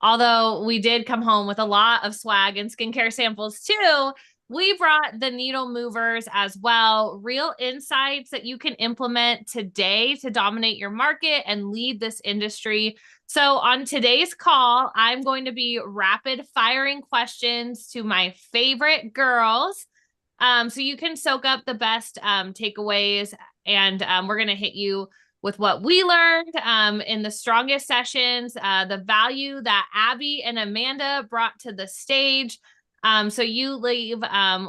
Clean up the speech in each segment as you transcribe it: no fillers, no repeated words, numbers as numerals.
although we did come home with a lot of swag and skincare samples too, we brought the needle movers as well, real insights that you can implement today to dominate your market and lead this industry. So on today's call, I'm going to be rapid firing questions to my favorite girls. So you can soak up the best takeaways, and we're going to hit you with what we learned in the strongest sessions, the value that Abby and Amanda brought to the stage. So you leave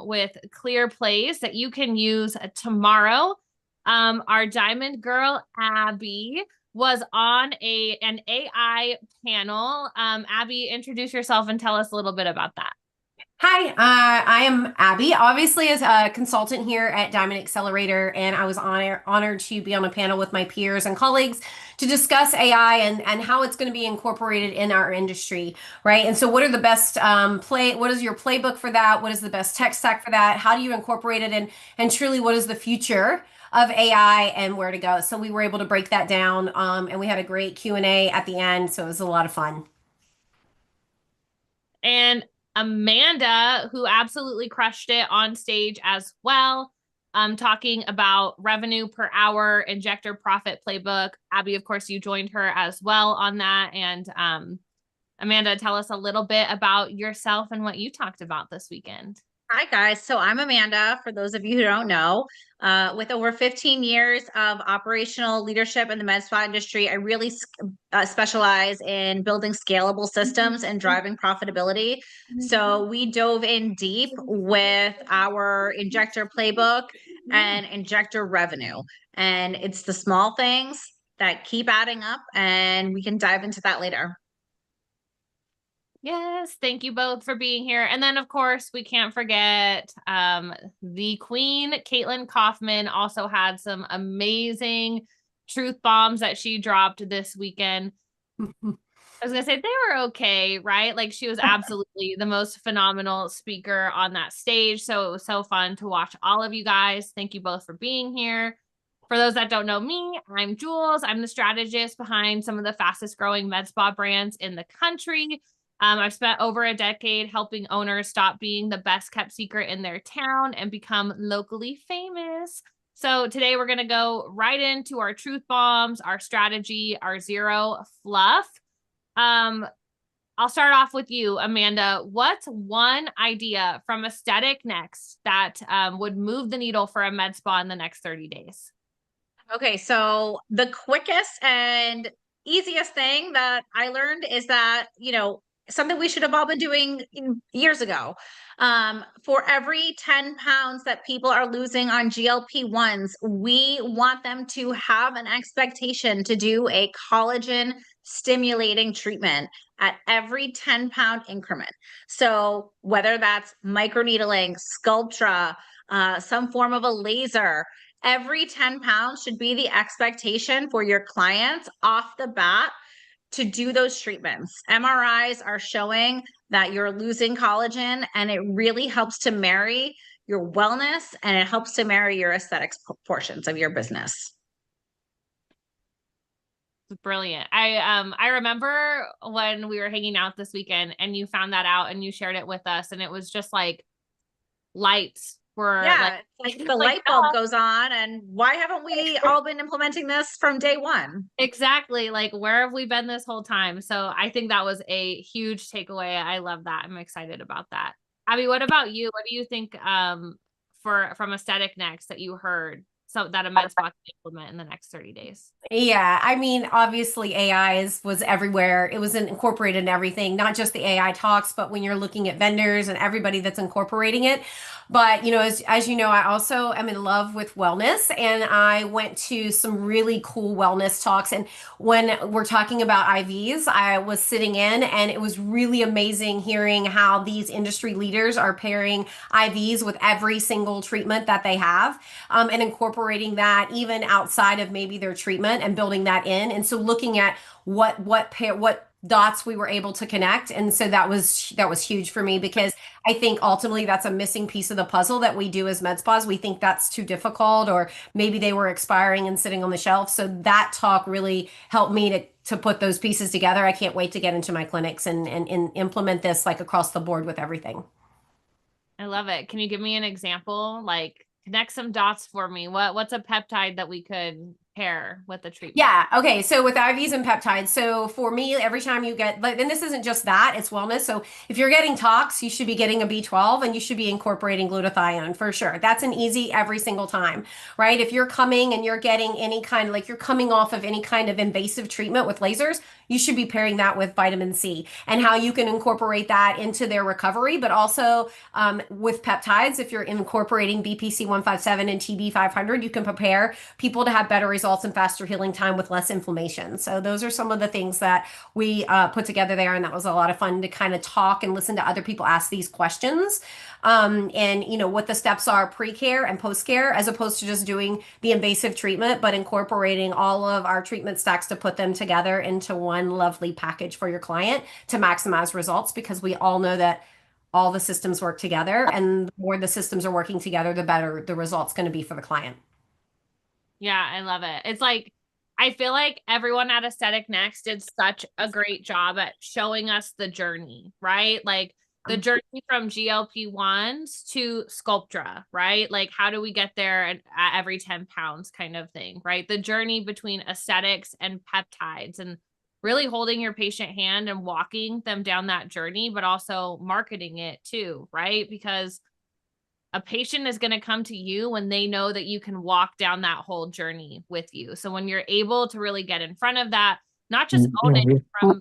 with clear plays that you can use tomorrow. Our Diamond Girl, Abby, was on an AI panel. Abby, introduce yourself and tell us a little bit about that. Hi, I am Abby, obviously as a consultant here at Diamond Accelerator, and I was honored to be on a panel with my peers and colleagues to discuss AI and how it's going to be incorporated in our industry, right? And so what are the best what is your playbook for that? What is the best tech stack for that? How do you incorporate it in? And truly, what is the future of AI and where to go? So we were able to break that down, and we had a great Q&A at the end, so it was a lot of fun. And Amanda, who absolutely crushed it on stage as well, talking about revenue per hour, injector profit playbook. Abby, of course, you joined her as well on that. And Amanda, tell us a little bit about yourself and what you talked about this weekend. Hi, guys. So I'm Amanda, for those of you who don't know. With over 15 years of operational leadership in the med spa industry, I really specialize in building scalable systems and driving profitability. So we dove in deep with our injector playbook and injector revenue. And it's the small things that keep adding up, and we can dive into that later. Yes, thank you both for being here. And then, of course, we can't forget the Queen, Caitlin Kaufman, also had some amazing truth bombs that she dropped this weekend. I was going to say they were okay, right? Like she was absolutely the most phenomenal speaker on that stage. So it was so fun to watch all of you guys. Thank you both for being here. For those that don't know me, I'm Jules. I'm the strategist behind some of the fastest growing med spa brands in the country. I've spent over a decade helping owners stop being the best kept secret in their town and become locally famous. So today we're going to go right into our truth bombs, our strategy, our zero fluff. I'll start off with you, Amanda. What's one idea from Aesthetic Next that would move the needle for a med spa in the next 30 days? Okay, so the quickest and easiest thing that I learned is that, something we should have all been doing years ago. For every 10 pounds that people are losing on GLP-1s, we want them to have an expectation to do a collagen stimulating treatment at every 10-pound increment. So whether that's microneedling, Sculptra, some form of a laser, every 10 pounds should be the expectation for your clients off the bat to do those treatments. MRIs are showing that you're losing collagen, and it really helps to marry your wellness and it helps to marry your aesthetics portions of your business. Brilliant. I remember when we were hanging out this weekend and you found that out and you shared it with us, and it was just like lights were like the light bulb goes on, and why haven't we all been implementing this from day one? Exactly. Like, where have we been this whole time? So I think that was a huge takeaway. I love that. I'm excited about that. Abby, what about you? What do you think from Aesthetic Next that you heard so that a med spa can implement in the next 30 days? Yeah, I mean, obviously was everywhere. It was incorporated in everything, not just the AI talks, but when you're looking at vendors and everybody that's incorporating it. But, as you know, I also am in love with wellness, and I went to some really cool wellness talks. And when we're talking about IVs, I was sitting in, and it was really amazing hearing how these industry leaders are pairing IVs with every single treatment that they have, and incorporating that even outside of maybe their treatment and building that in. And so looking at what dots we were able to connect. And so that was huge for me, because I think ultimately that's a missing piece of the puzzle that we do as med spas. We think that's too difficult, or maybe they were expiring and sitting on the shelf. So that talk really helped me to put those pieces together. I can't wait to get into my clinics and implement this like across the board with everything. I love it. Can you give me an example? Like connect some dots for me. What's a peptide that we could pair with the treatment? Yeah. Okay. So with IVs and peptides, so for me, every time you get, like, and this isn't just that, it's wellness. So if you're getting tox, you should be getting a B12 and you should be incorporating glutathione for sure. That's an easy every single time, right? If you're coming and you're getting any kind, like you're coming off of any kind of invasive treatment with lasers, you should be pairing that with vitamin C and how you can incorporate that into their recovery, but also with peptides, if you're incorporating BPC 157 and TB 500, you can prepare people to have better results and faster healing time with less inflammation. So those are some of the things that we put together there, and that was a lot of fun to kind of talk and listen to other people ask these questions. And you know what the steps are pre-care and post-care, as opposed to just doing the invasive treatment, but incorporating all of our treatment stacks to put them together into one lovely package for your client to maximize results, because we all know that all the systems work together, and the more the systems are working together, the better the result's going to be for the client. Yeah, I love it. It's like, I feel like everyone at Aesthetic Next did such a great job at showing us the journey, right? Like the journey from GLP-1s to Sculptra, right? Like how do we get there at every 10 pounds kind of thing, right? The journey between aesthetics and peptides, and really holding your patient hand and walking them down that journey, but also marketing it too, right? Because a patient is going to come to you when they know that you can walk down that whole journey with you. So when you're able to really get in front of that, not just own it from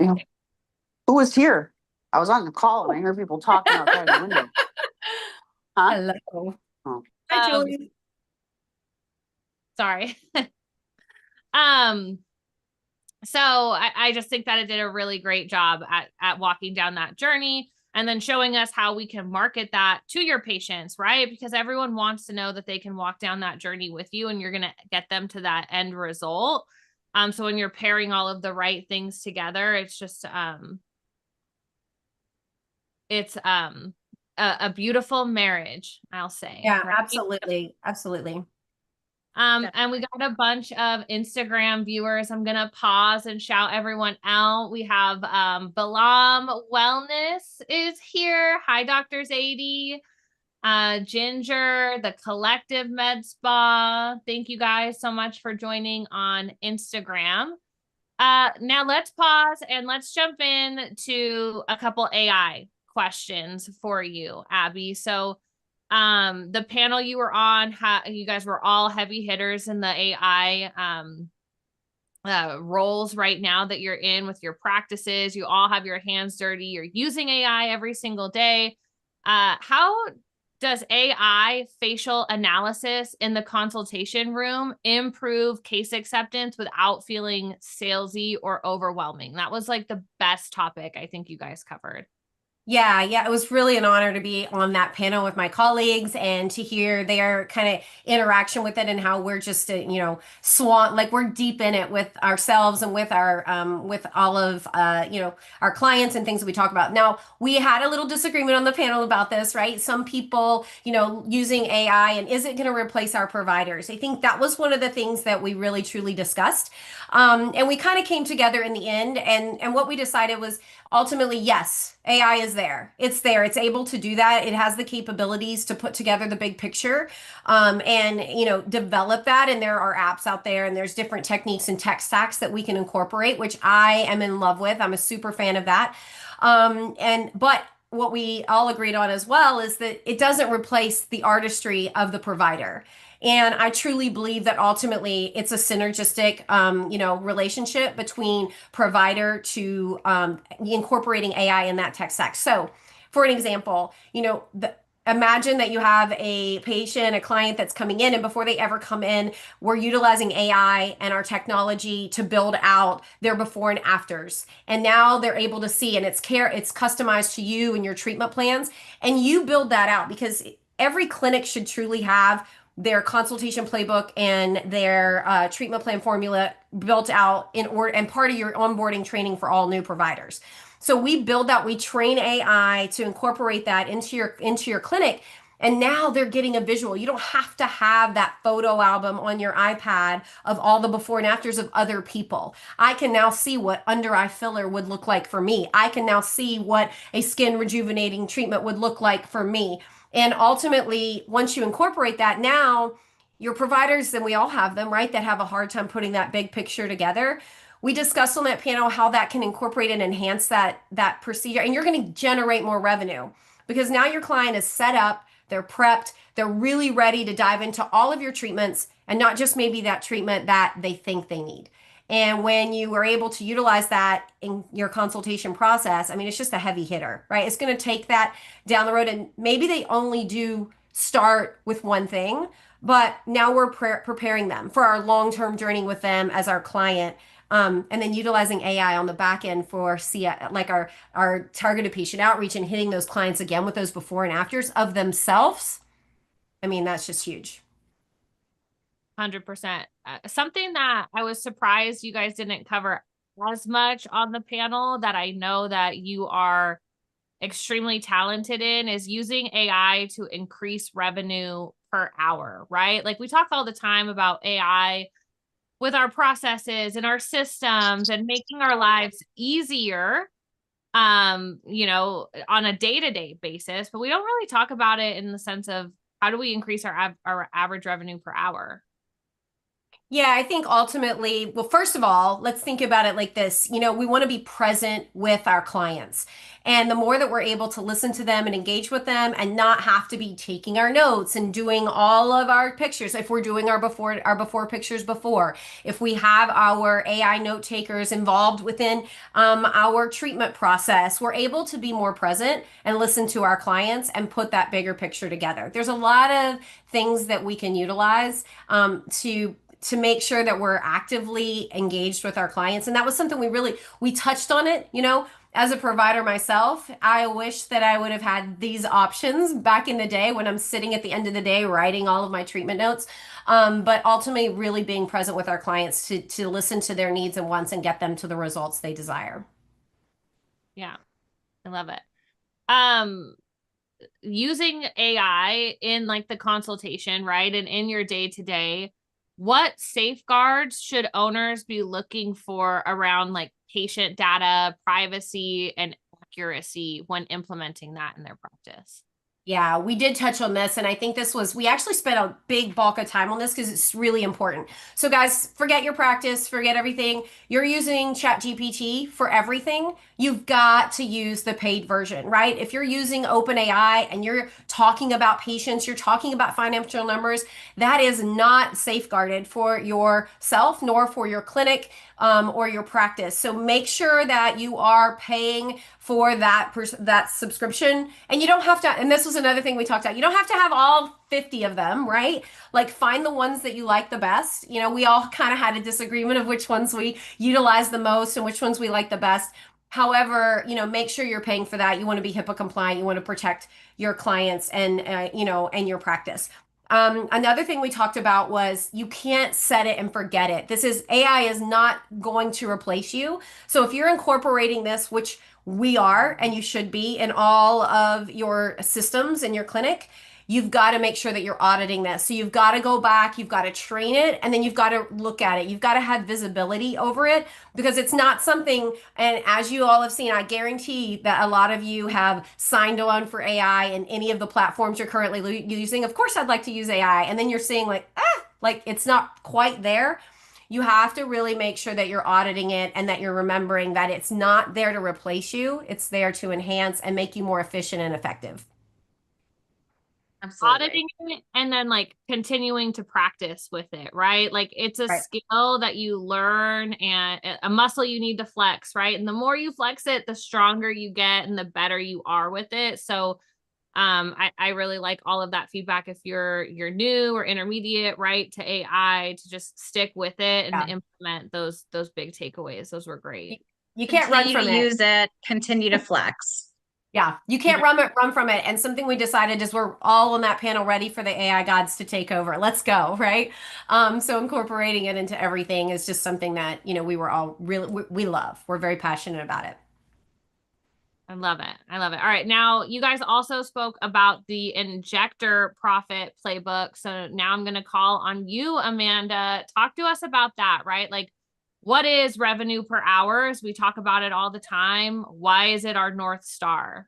Who was here? I was on the call and I heard people talking outside the window. Huh? Hello. Oh. Hi, Julie. sorry. um so I just think that it did a really great job at walking down that journey, and then showing us how we can market that to your patients, right? Because everyone wants to know that they can walk down that journey with you and you're going to get them to that end result. So when you're pairing all of the right things together, it's just, it's a beautiful marriage, I'll say. Yeah, right? absolutely. Absolutely. And we got a bunch of Instagram viewers. I'm gonna pause and shout everyone out. We have Balam Wellness is here. Hi, Dr. Zadie. Ginger, the Collective Med Spa. Thank you guys so much for joining on Instagram. Now let's pause and let's jump in to a couple AI questions for you, Abby. So the panel you were on, you guys were all heavy hitters in the AI roles right now that you're in with your practices. You all have your hands dirty. You're using AI every single day. How does AI facial analysis in the consultation room improve case acceptance without feeling salesy or overwhelming? That was like the best topic I think you guys covered. Yeah, it was really an honor to be on that panel with my colleagues and to hear their kind of interaction with it, and how we're just, like we're deep in it with ourselves and with all of, our clients and things that we talk about. Now, we had a little disagreement on the panel about this, right? Some people, using AI, and is it going to replace our providers? I think that was one of the things that we really truly discussed. And we kind of came together in the end, and what we decided was ultimately, yes, AI is there. It's there. It's able to do that. It has the capabilities to put together the big picture, and develop that. And there are apps out there, and there's different techniques and tech stacks that we can incorporate, which I am in love with. I'm a super fan of that. But what we all agreed on as well is that it doesn't replace the artistry of the provider. And I truly believe that ultimately it's a synergistic, relationship between provider to incorporating AI in that tech stack. So, for an example, imagine that you have a patient, a client that's coming in, and before they ever come in, we're utilizing AI and our technology to build out their before and afters. And now they're able to see, and it's customized to you and your treatment plans. And you build that out, because every clinic should truly have their consultation playbook and their treatment plan formula built out in order, and part of your onboarding training for all new providers. So we build that, we train AI to incorporate that into your clinic. And now they're getting a visual. You don't have to have that photo album on your iPad of all the before and afters of other people. I can now see what under eye filler would look like for me. I can now see what a skin rejuvenating treatment would look like for me. And ultimately, once you incorporate that, now your providers, and we all have them, right, that have a hard time putting that big picture together. We discussed on that panel how that can incorporate and enhance that procedure, and you're going to generate more revenue because now your client is set up, they're prepped, they're really ready to dive into all of your treatments and not just maybe that treatment that they think they need. And when you are able to utilize that in your consultation process, I mean, it's just a heavy hitter, right? It's going to take that down the road. And maybe they only do start with one thing, but now we're preparing them for our long-term journey with them as our client. And then utilizing AI on the back end for like our targeted patient outreach and hitting those clients again with those before and afters of themselves. I mean, that's just huge. 100%. Something that I was surprised you guys didn't cover as much on the panel that I know that you are extremely talented in is using AI to increase revenue per hour, right? Like we talk all the time about AI with our processes and our systems and making our lives easier, you know, on a day-to-day basis, but we don't really talk about it in the sense of how do we increase our average revenue per hour? Yeah, I think ultimately, well, first of all, let's think about it like this. You know, we want to be present with our clients. And the more that we're able to listen to them and engage with them and not have to be taking our notes and doing all of our pictures, if we're doing our before pictures before, if we have our AI note takers involved within our treatment process, we're able to be more present and listen to our clients and put that bigger picture together. There's a lot of things that we can utilize to make sure that we're actively engaged with our clients. And that was something we touched on it, you know, as a provider myself. I wish that I would have had these options back in the day when I'm sitting at the end of the day writing all of my treatment notes. But ultimately really being present with our clients to listen to their needs and wants and get them to the results they desire. Yeah, I love it. Using AI in like the consultation, right? And in your day to day, what safeguards should owners be looking for around like patient data, privacy, and accuracy when implementing that in their practice? Yeah, we did touch on this, and I think we actually spent a big bulk of time on this because it's really important. So, guys, forget your practice, forget everything. You're using ChatGPT for everything. You've got to use the paid version, right? If you're using OpenAI and you're talking about patients, you're talking about financial numbers, that is not safeguarded for yourself nor for your clinic or your practice. So make sure that you are paying for that subscription, and you don't have to. And this was another thing we talked about. You don't have to have all 50 of them, right? Like find the ones that you like the best. You know, we all kind of had a disagreement of which ones we utilize the most and which ones we like the best. However, you know, make sure you're paying for that. You want to be HIPAA compliant. You want to protect your clients and, you know, and your practice. Another thing we talked about was you can't set it and forget it. AI is not going to replace you. So if you're incorporating this, which we are, and you should be in all of your systems in your clinic, you've got to make sure that you're auditing this. So you've got to go back, you've got to train it, and then you've got to look at it. You've got to have visibility over it because it's not something, and as you all have seen, I guarantee that a lot of you have signed on for AI in any of the platforms you're currently using. Of course, I'd like to use AI. And then you're seeing like it's not quite there. You have to really make sure that you're auditing it and that you're remembering that it's not there to replace you. It's there to enhance and make you more efficient and effective. Absolutely. Auditing it and then like continuing to practice with it, right? Like it's a Right. skill that you learn and a muscle you need to flex, right? And the more you flex it, the stronger you get and the better you are with it. So I really like all of that feedback. If you're new or intermediate, right, to AI, to just stick with it and Yeah. implement those big takeaways. Those were great. You can't run Continue from to it. use it, continue to flex. Yeah, you can't run from it. And something we decided is we're all on that panel ready for the AI gods to take over. Let's go, right? So incorporating it into everything is just something that, you know, we were all really we love. We're very passionate about it. I love it. I love it. All right. Now, you guys also spoke about the injector profit playbook. So now I'm going to call on you, Amanda. Talk to us about that, right? Like, what is revenue per hours? We talk about it all the time. Why is it our North Star?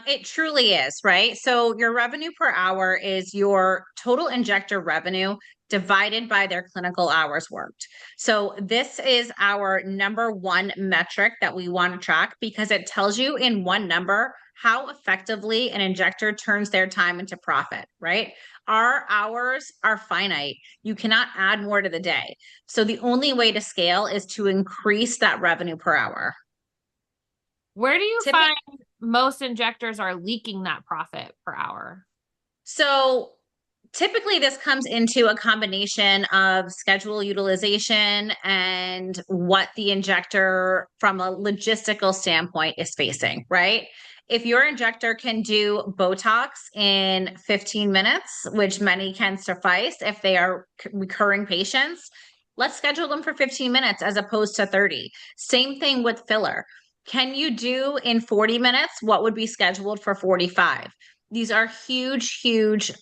It truly is, right? So your revenue per hour is your total injector revenue divided by their clinical hours worked. So this is our number one metric that we want to track because it tells you in one number how effectively an injector turns their time into profit, right? Our hours are finite. You cannot add more to the day. So the only way to scale is to increase that revenue per hour. Where do you Typically, find most injectors are leaking that profit per hour? so typically this comes into a combination of schedule utilization and what the injector from a logistical standpoint is facing, right? If your injector can do Botox in 15 minutes, which many can suffice if they are recurring patients, let's schedule them for 15 minutes as opposed to 30. Same thing with filler. Can you do in 40 minutes what would be scheduled for 45? These are huge, huge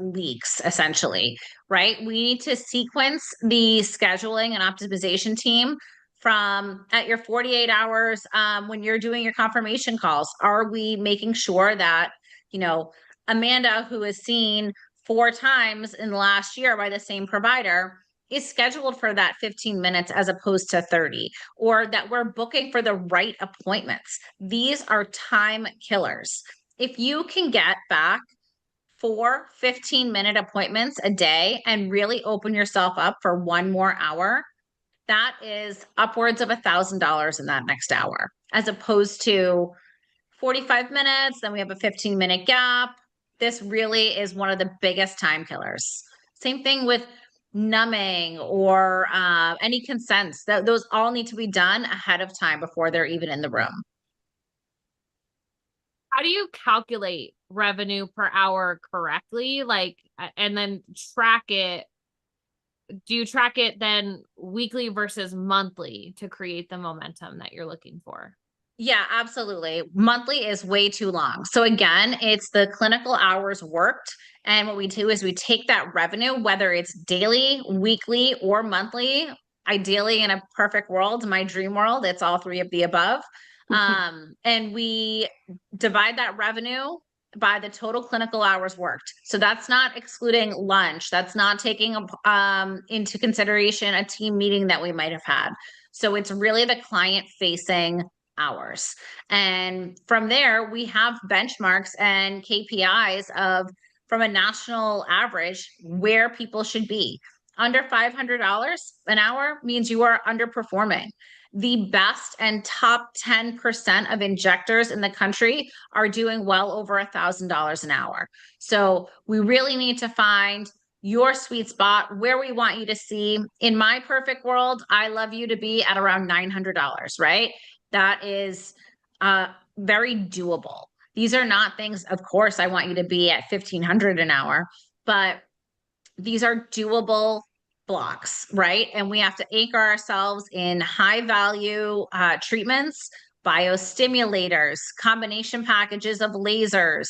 leaks, essentially, right? We need to sequence the scheduling and optimization team from at your 48 hours when you're doing your confirmation calls. Are we making sure that, Amanda, who is seen 4 times in the last year by the same provider, is scheduled for that 15 minutes as opposed to 30, or that we're booking for the right appointments? These are time killers. If you can get back 4 15-minute appointments a day and really open yourself up for one more hour, that is upwards of $1,000 in that next hour, as opposed to 45 minutes, then we have a 15-minute gap. This really is one of the biggest time killers. Same thing with numbing or any consents. Those all need to be done ahead of time before they're even in the room. How do you calculate revenue per hour correctly? Like, and then track it? Do you track it then weekly versus monthly to create the momentum that you're looking for? Yeah, absolutely. Monthly is way too long. So again, it's the clinical hours worked. And what we do is we take that revenue, whether it's daily, weekly, or monthly. Ideally, in a perfect world, my dream world, it's all three of the above. And we divide that revenue by the total clinical hours worked. So that's not excluding lunch. That's not taking into consideration a team meeting that we might have had. So it's really the client facing hours. And from there, we have benchmarks and KPIs of from a national average where people should be. Under $500 an hour means you are underperforming. The best and top 10% of injectors in the country are doing well over $1,000 an hour. So we really need to find your sweet spot, where we want you to see. In my perfect world, I love you to be at around $900, right? That is very doable. These are not things, of course, I want you to be at 1,500 an hour, but these are doable blocks, right? And we have to anchor ourselves in high value treatments, biostimulators, combination packages of lasers,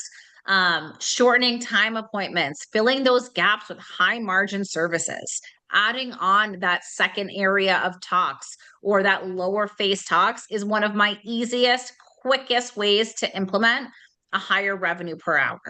shortening time appointments, filling those gaps with high margin services, adding on that second area of talks or that lower face talks is one of my easiest, quickest ways to implement a higher revenue per hour.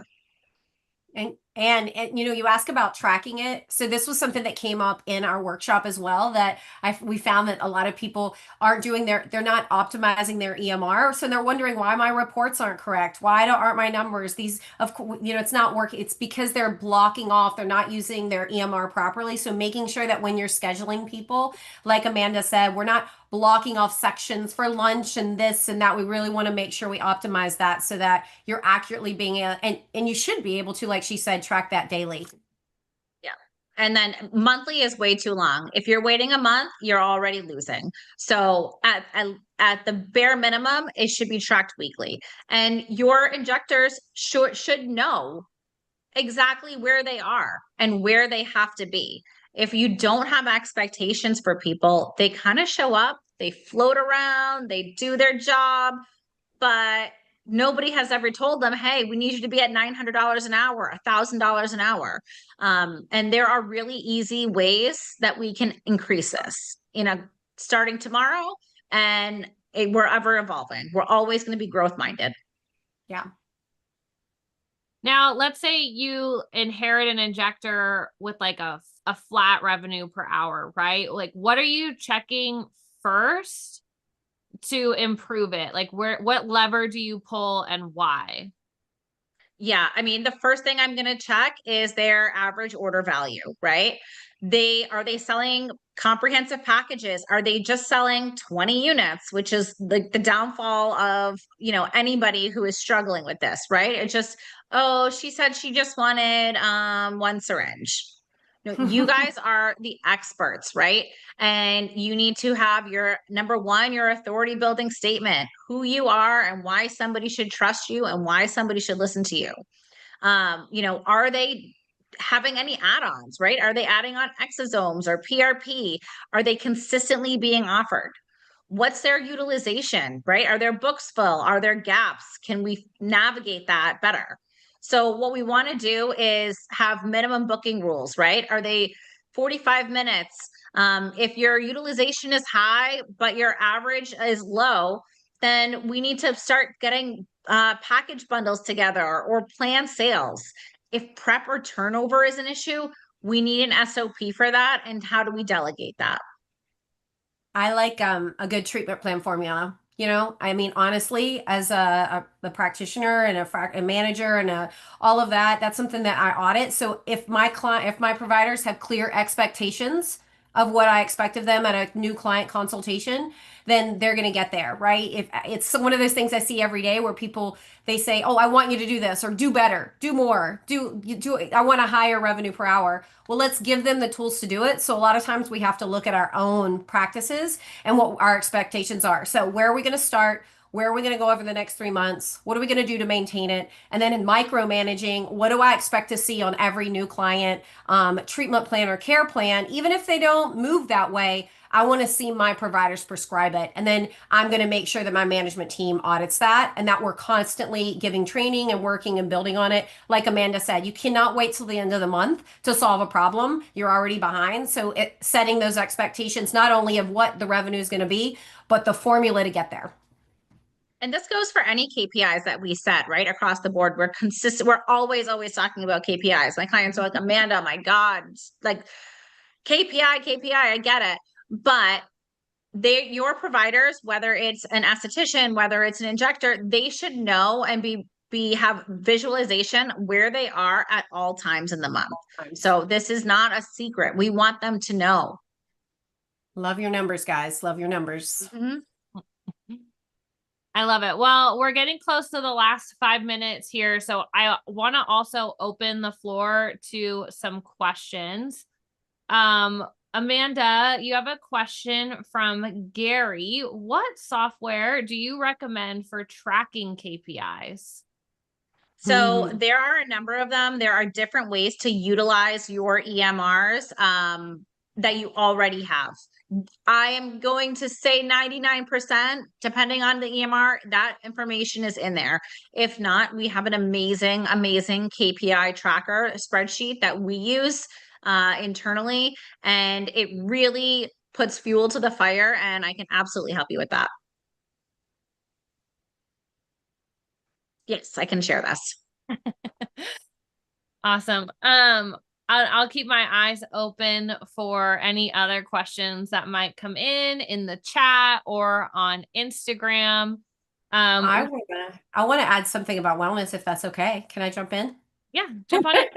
And you ask about tracking it. So this was something that came up in our workshop as well, that we found that a lot of people aren't doing they're not optimizing their EMR. So they're wondering why my reports aren't correct. Why aren't my numbers? These, of course, it's not working. It's because they're blocking off. They're not using their EMR properly. So making sure that when you're scheduling people, like Amanda said, we're not blocking off sections for lunch and this and that. We really want to make sure we optimize that so that you're accurately being and you should be able to, like she said, track that daily. Yeah. And then monthly is way too long. If you're waiting a month, you're already losing. So at the bare minimum, it should be tracked weekly. And your injectors should know exactly where they are and where they have to be. If you don't have expectations for people, they kind of show up, they float around, they do their job, but nobody has ever told them, hey, we need you to be at $900 an hour, $1,000 an hour. And there are really easy ways that we can increase this, starting tomorrow, and we're ever evolving. We're always going to be growth minded. Yeah. Now, let's say you inherit an injector with like a flat revenue per hour, right? Like, what are you checking first to improve it? Like, what lever do you pull and why? Yeah, I mean, the first thing I'm going to check is their average order value, right? Are they selling comprehensive packages? Are they just selling 20 units, which is the downfall of, anybody who is struggling with this, right? It's just, oh, she said she just wanted one syringe. No, you guys are the experts, right? And you need to have your number one, your authority building statement, who you are and why somebody should trust you and why somebody should listen to you. Are they having any add-ons, right? Are they adding on exosomes or PRP? Are they consistently being offered? What's their utilization, right? Are their books full? Are there gaps? Can we navigate that better? So what we want to do is have minimum booking rules, right? Are they 45 minutes? If your utilization is high, but your average is low, then we need to start getting package bundles together or plan sales. If prep or turnover is an issue, we need an SOP for that. And how do we delegate that? I like a good treatment plan formula. I mean, honestly, as a practitioner and a manager and all of that, that's something that I audit. So if my providers have clear expectations of what I expect of them at a new client consultation, then they're going to get there, right? If it's one of those things I see every day where they say, "Oh, I want you to do this or do better, do more, I want a higher revenue per hour." Well, let's give them the tools to do it. So a lot of times we have to look at our own practices and what our expectations are. So where are we going to start? Where are we going to go over the next 3 months? What are we going to do to maintain it? And then in micromanaging, what do I expect to see on every new client treatment plan or care plan? Even if they don't move that way, I want to see my providers prescribe it. And then I'm going to make sure that my management team audits that and that we're constantly giving training and working and building on it. Like Amanda said, you cannot wait till the end of the month to solve a problem. You're already behind. So setting those expectations, not only of what the revenue is going to be, but the formula to get there. And this goes for any KPIs that we set, right? Across the board. We're consistent. We're always talking about KPIs. My clients are like, Amanda, my God, like KPI, I get it. But your providers, whether it's an esthetician, whether it's an injector, they should know and have visualization where they are at all times in the month. So this is not a secret. We want them to know. Love your numbers, guys. Love your numbers. Mm-hmm. I love it. Well, we're getting close to the last 5 minutes here. So I want to also open the floor to some questions. Amanda, you have a question from Gary. What software do you recommend for tracking KPIs? So there are a number of them. There are different ways to utilize your EMRs that you already have. I am going to say 99%, depending on the EMR, that information is in there. If not, we have an amazing KPI tracker spreadsheet that we use internally, and it really puts fuel to the fire, and I can absolutely help you with that. Yes, I can share this. Awesome. I'll keep my eyes open for any other questions that might come in the chat or on Instagram. I want to add something about wellness, if that's okay. Can I jump in? Yeah, jump on it.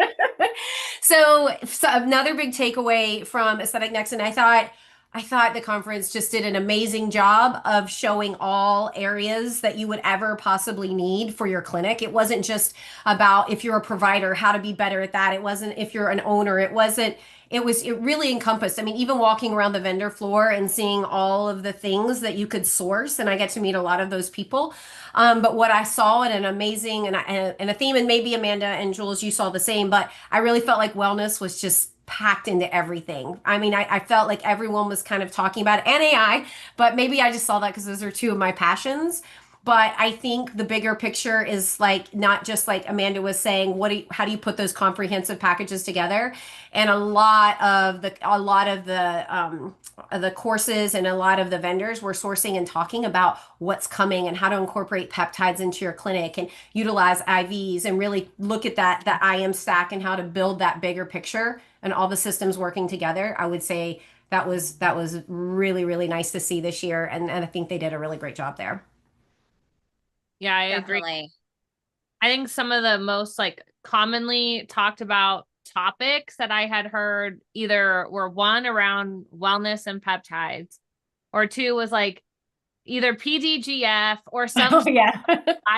So another big takeaway from Aesthetic Next, and I thought the conference just did an amazing job of showing all areas that you would ever possibly need for your clinic. It wasn't just about if you're a provider, how to be better at that. It wasn't if you're an owner. It really encompassed. I mean, even walking around the vendor floor and seeing all of the things that you could source, and I get to meet a lot of those people. But what I saw in an amazing and a theme, and maybe Amanda and Jules, you saw the same, but I really felt like wellness was just packed into everything. I mean, I felt like everyone was kind of talking about it, and AI, but maybe I just saw that because those are two of my passions. But I think the bigger picture is like not just like Amanda was saying, how do you put those comprehensive packages together? And a lot of the courses and a lot of the vendors were sourcing and talking about what's coming and how to incorporate peptides into your clinic and utilize IVs and really look at that IM stack and how to build that bigger picture and all the systems working together. I would say that was really, really nice to see this year. And I think they did a really great job there. Yeah, I agree. Definitely. I think some of the most like commonly talked about topics that I had heard either were one around wellness and peptides, or two was like either PDGF or some Oh, yeah.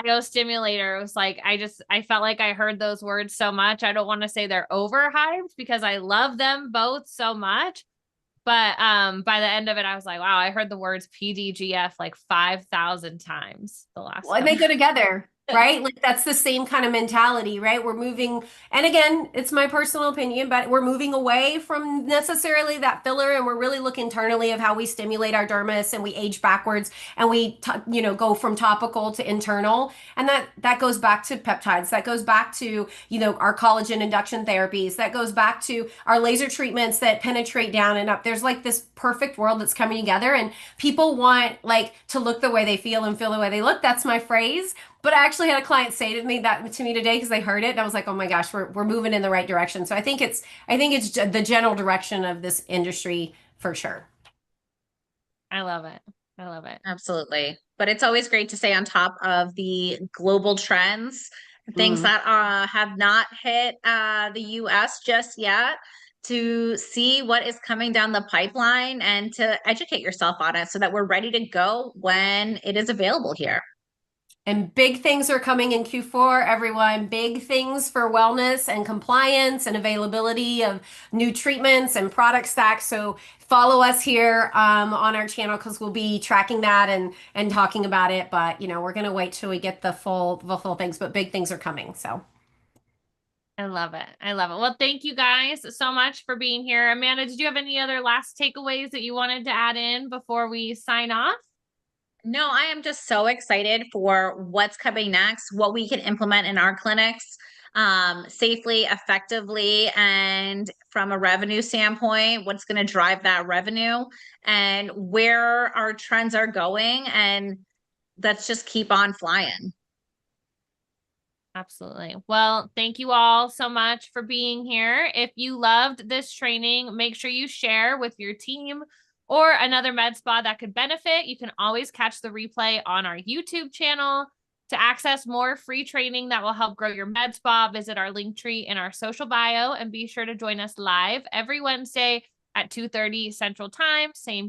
biostimulator. It was like, I felt like I heard those words so much. I don't want to say they're overhyped because I love them both so much. But by the end of it, I was like, wow, I heard the words PDGF like 5,000 times the last Well, and they go together, right? Like that's the same kind of mentality, right? We're moving, and again, it's my personal opinion, but we're moving away from necessarily that filler, and we're really looking internally of how we stimulate our dermis and we age backwards and go from topical to internal, and that goes back to peptides, that goes back to our collagen induction therapies, that goes back to our laser treatments that penetrate down and up. There's like this perfect world that's coming together, and people want like to look the way they feel and feel the way they look. That's my phrase. But I actually had a client say to me today because they heard it, and I was like, oh my gosh, we're moving in the right direction. So I think it's the general direction of this industry for sure. I love it. I love it. Absolutely. But it's always great to stay on top of the global trends, things Mm. that have not hit the US just yet, to see what is coming down the pipeline and to educate yourself on it so that we're ready to go when it is available here. And big things are coming in Q4, everyone. Big things for wellness and compliance and availability of new treatments and product stacks. So follow us here on our channel because we'll be tracking that and talking about it. But we're gonna wait till we get the full things. But big things are coming. So I love it. I love it. Well, thank you guys so much for being here. Amanda, did you have any other last takeaways that you wanted to add in before we sign off? No, I am just so excited for what's coming next, what we can implement in our clinics safely, effectively, and from a revenue standpoint, what's going to drive that revenue and where our trends are going. And let's just keep on flying. Absolutely. Well, thank you all so much for being here. If you loved this training, make sure you share with your team or another med spa that could benefit. You can always catch the replay on our YouTube channel. To access more free training that will help grow your med spa, visit our link tree in our social bio and be sure to join us live every Wednesday at 2:30 Central Time, same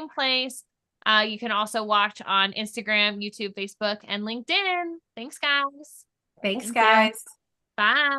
place. You can also watch on Instagram, YouTube, Facebook, and LinkedIn. Thanks, guys. thanks, Thank you. guys. Bye.